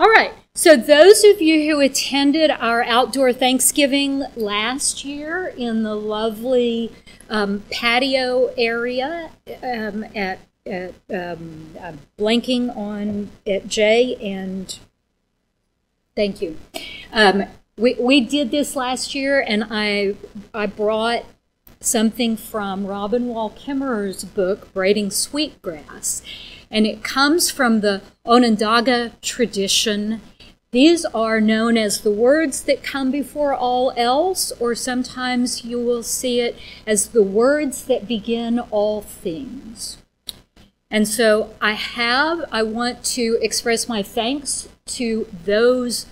All right, so those of you who attended our outdoor Thanksgiving last year in the lovely patio area I'm blanking on at Jay, and thank you. We did this last year, and I brought something from Robin Wall Kimmerer's book, Braiding Sweetgrass. And it comes from the Onondaga tradition. These are known as the words that come before all else, or sometimes you will see it as the words that begin all things. And so I want to express my thanks to those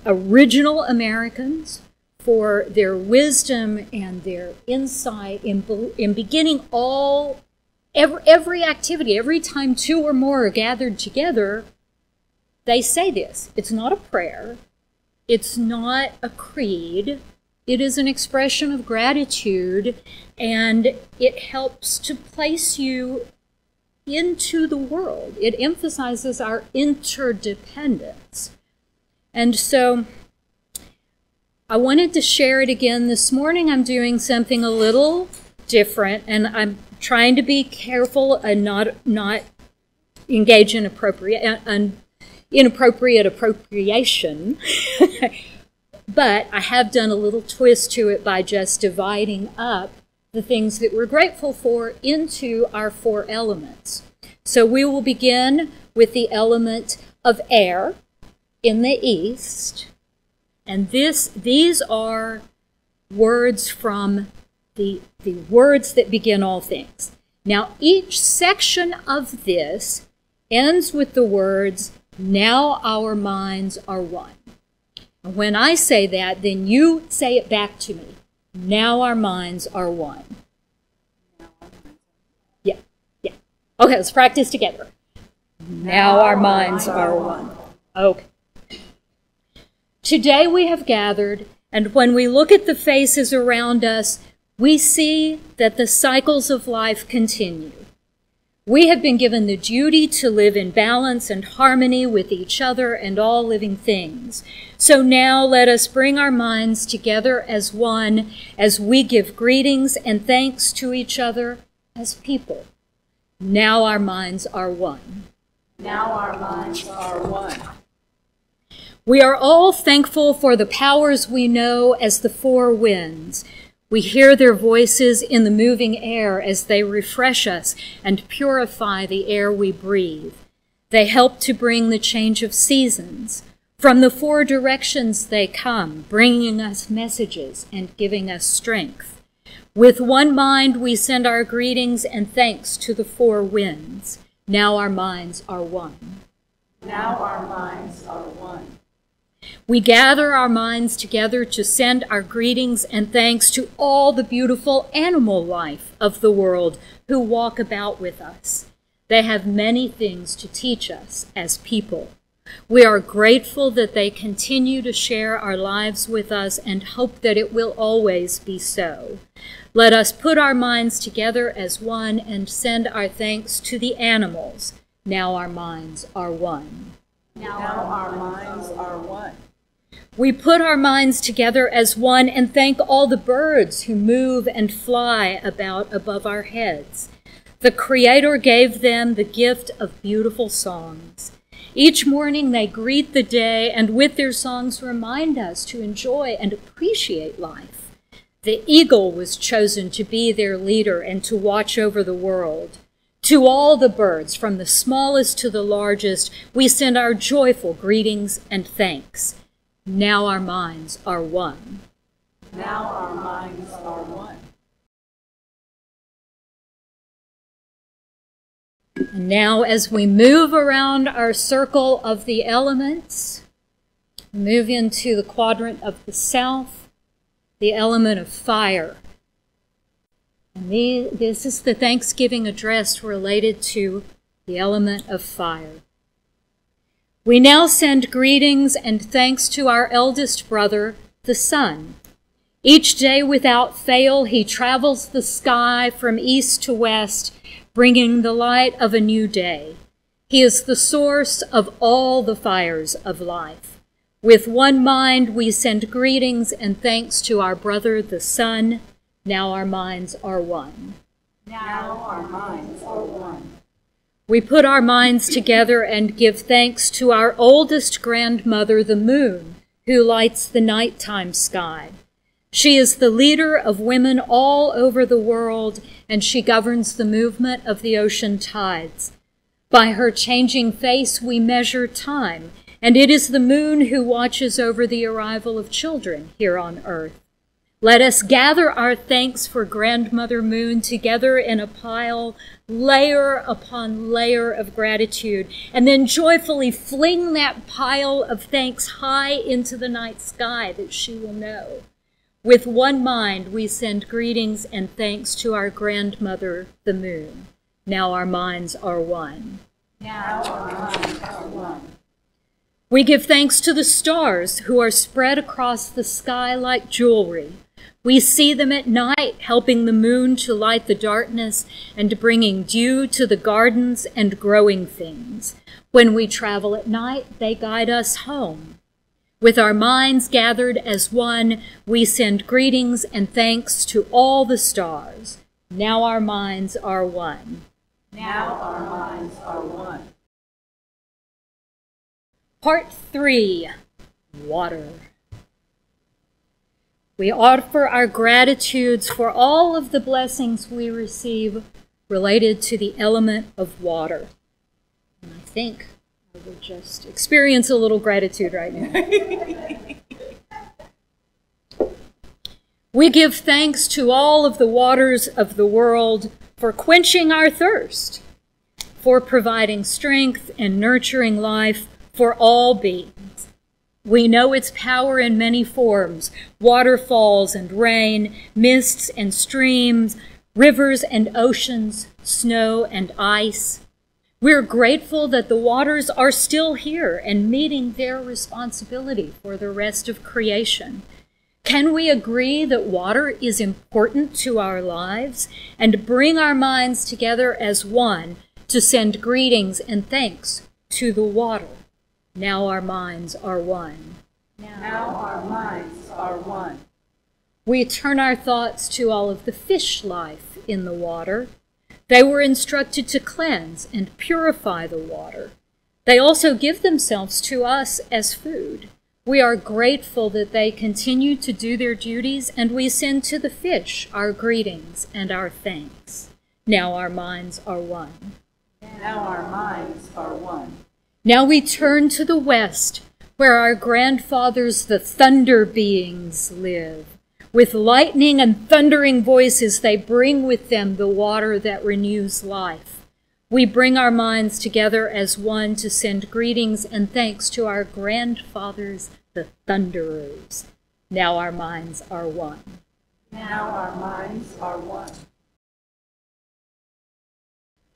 original Americans for their wisdom and their insight in beginning every activity. Every time two or more are gathered together, they say this. It's not a prayer. It's not a creed. It is an expression of gratitude, and it helps to place you into the world. It emphasizes our interdependence. And so I wanted to share it again this morning. I'm doing something a little different, and I'm trying to be careful and not engage in inappropriate appropriation. But I have done a little twist to it by just dividing up the things that we're grateful for into our 4 elements. So we will begin with the element of air in the east. And these are words from the words that begin all things. Now, each section of this ends with the words, "Now our minds are one." And when I say that, then you say it back to me. Now our minds are one. Yeah. Okay, let's practice together. Now our minds are one. Okay. Today we have gathered, and when we look at the faces around us, we see that the cycles of life continue. We have been given the duty to live in balance and harmony with each other and all living things. So now let us bring our minds together as one as we give greetings and thanks to each other as people. Now our minds are one. Now our minds are one. We are all thankful for the powers we know as the 4 winds. We hear their voices in the moving air as they refresh us and purify the air we breathe. They help to bring the change of seasons. From the 4 directions they come, bringing us messages and giving us strength. With one mind, we send our greetings and thanks to the 4 winds. Now our minds are one. Now our minds are one. We gather our minds together to send our greetings and thanks to all the beautiful animal life of the world who walk about with us. They have many things to teach us as people. We are grateful that they continue to share our lives with us and hope that it will always be so. Let us put our minds together as one and send our thanks to the animals. Now our minds are one. Now our minds are one. We put our minds together as one and thank all the birds who move and fly about above our heads. The Creator gave them the gift of beautiful songs. Each morning they greet the day and with their songs remind us to enjoy and appreciate life. The eagle was chosen to be their leader and to watch over the world. To all the birds, from the smallest to the largest, we send our joyful greetings and thanks. Now our minds are one. Now our minds are one. And now as we move around our circle of the elements, move into the quadrant of the south, the element of fire. And this is the Thanksgiving address related to the element of fire. We now send greetings and thanks to our eldest brother, the sun. Each day without fail, he travels the sky from east to west, bringing the light of a new day. He is the source of all the fires of life. With one mind, we send greetings and thanks to our brother, the sun. Now our minds are one. Now our minds are one. We put our minds together and give thanks to our oldest grandmother, the moon, who lights the nighttime sky. She is the leader of women all over the world, and she governs the movement of the ocean tides. By her changing face, we measure time, and it is the moon who watches over the arrival of children here on earth. Let us gather our thanks for Grandmother Moon together in a pile, layer upon layer of gratitude, and then joyfully fling that pile of thanks high into the night sky that she will know. With one mind, we send greetings and thanks to our grandmother, the moon. Now our minds are one. Now our minds are one. We give thanks to the stars who are spread across the sky like jewelry. We see them at night, helping the moon to light the darkness and bringing dew to the gardens and growing things. When we travel at night, they guide us home. With our minds gathered as one, we send greetings and thanks to all the stars. Now our minds are one. Now our minds are one. Part 3, Water. We offer our gratitudes for all of the blessings we receive related to the element of water. And I think I will just experience a little gratitude right now. We give thanks to all of the waters of the world for quenching our thirst, for providing strength and nurturing life for all beings. We know its power in many forms: waterfalls and rain, mists and streams, rivers and oceans, snow and ice. We're grateful that the waters are still here and meeting their responsibility for the rest of creation. Can we agree that water is important to our lives and bring our minds together as one to send greetings and thanks to the water? Now our minds are one. Now our minds are one. We turn our thoughts to all of the fish life in the water. They were instructed to cleanse and purify the water. They also give themselves to us as food. We are grateful that they continue to do their duties, and we send to the fish our greetings and our thanks. Now our minds are one. Now our minds are one. Now we turn to the west, where our grandfathers, the thunder beings, live. With lightning and thundering voices, they bring with them the water that renews life. We bring our minds together as one to send greetings and thanks to our grandfathers, the thunderers. Now our minds are one. Now our minds are one.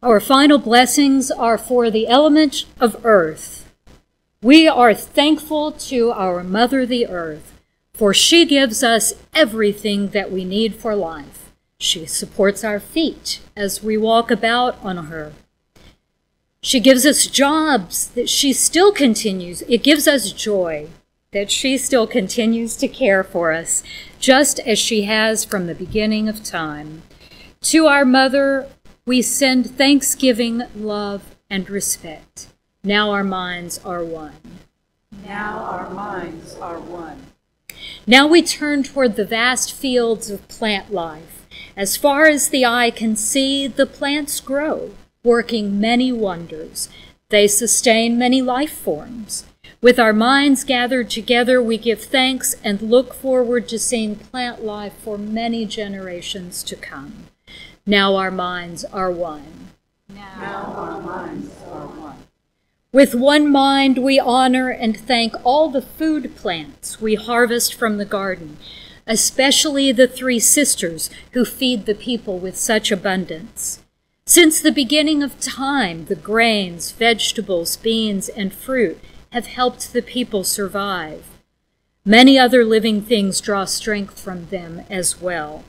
Our final blessings are for the element of earth. We are thankful to our Mother the Earth, for she gives us everything that we need for life. She supports our feet as we walk about on her. She gives us jobs that she still continues. It gives us joy that she still continues to care for us, just as she has from the beginning of time. To our Mother, we send thanksgiving, love, and respect. Now our minds are one. Now our minds are one. Now we turn toward the vast fields of plant life. As far as the eye can see, the plants grow, working many wonders. They sustain many life forms. With our minds gathered together, we give thanks and look forward to seeing plant life for many generations to come. Now our minds are one. Now our minds are one. With one mind, we honor and thank all the food plants we harvest from the garden, especially the 3 sisters who feed the people with such abundance. Since the beginning of time, the grains, vegetables, beans, and fruit have helped the people survive. Many other living things draw strength from them as well.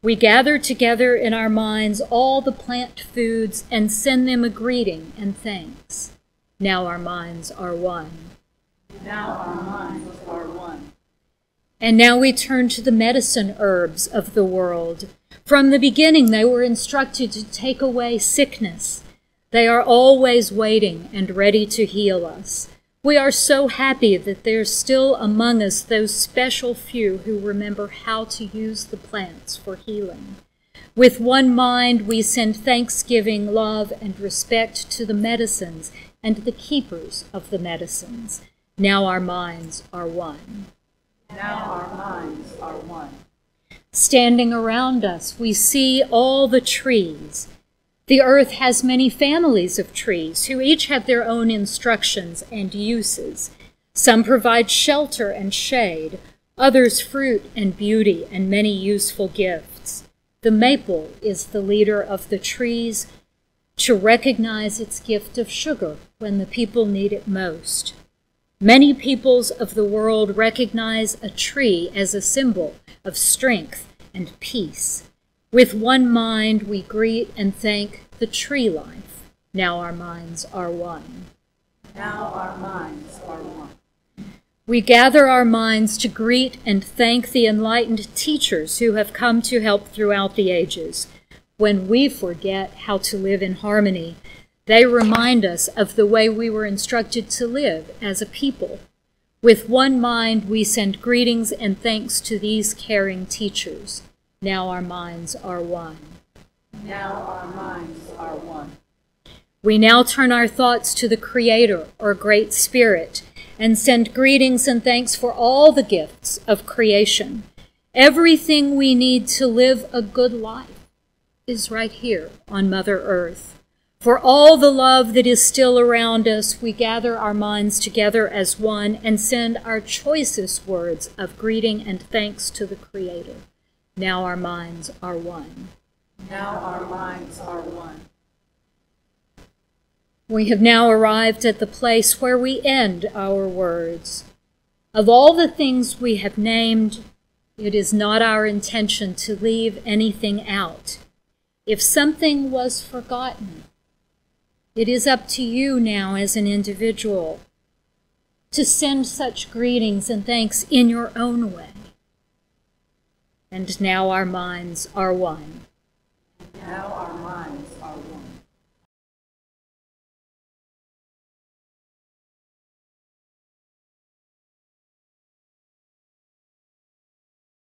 We gather together in our minds all the plant foods and send them a greeting and thanks. Now our minds are one. Now our minds are one. And now we turn to the medicine herbs of the world. From the beginning, they were instructed to take away sickness. They are always waiting and ready to heal us. We are so happy that there's still among us those special few who remember how to use the plants for healing. With one mind, we send thanksgiving, love, and respect to the medicines and the keepers of the medicines. Now our minds are one. Now our minds are one. Standing around us, we see all the trees. The earth has many families of trees who each have their own instructions and uses. Some provide shelter and shade, others fruit and beauty and many useful gifts. The maple is the leader of the trees to recognize its gift of sugar when the people need it most. Many peoples of the world recognize a tree as a symbol of strength and peace. With one mind, we greet and thank the tree life. Now our minds are one. Now our minds are one. We gather our minds to greet and thank the enlightened teachers who have come to help throughout the ages. When we forget how to live in harmony, they remind us of the way we were instructed to live as a people. With one mind, we send greetings and thanks to these caring teachers. Now our minds are one. Now our minds are one. We now turn our thoughts to the Creator or Great Spirit and send greetings and thanks for all the gifts of creation. Everything we need to live a good life is right here on Mother Earth. For all the love that is still around us, we gather our minds together as one and send our choicest words of greeting and thanks to the Creator. Now our minds are one. Now our minds are one. We have now arrived at the place where we end our words. Of all the things we have named, it is not our intention to leave anything out. If something was forgotten, it is up to you now as an individual to send such greetings and thanks in your own way. And now our minds are one. Now our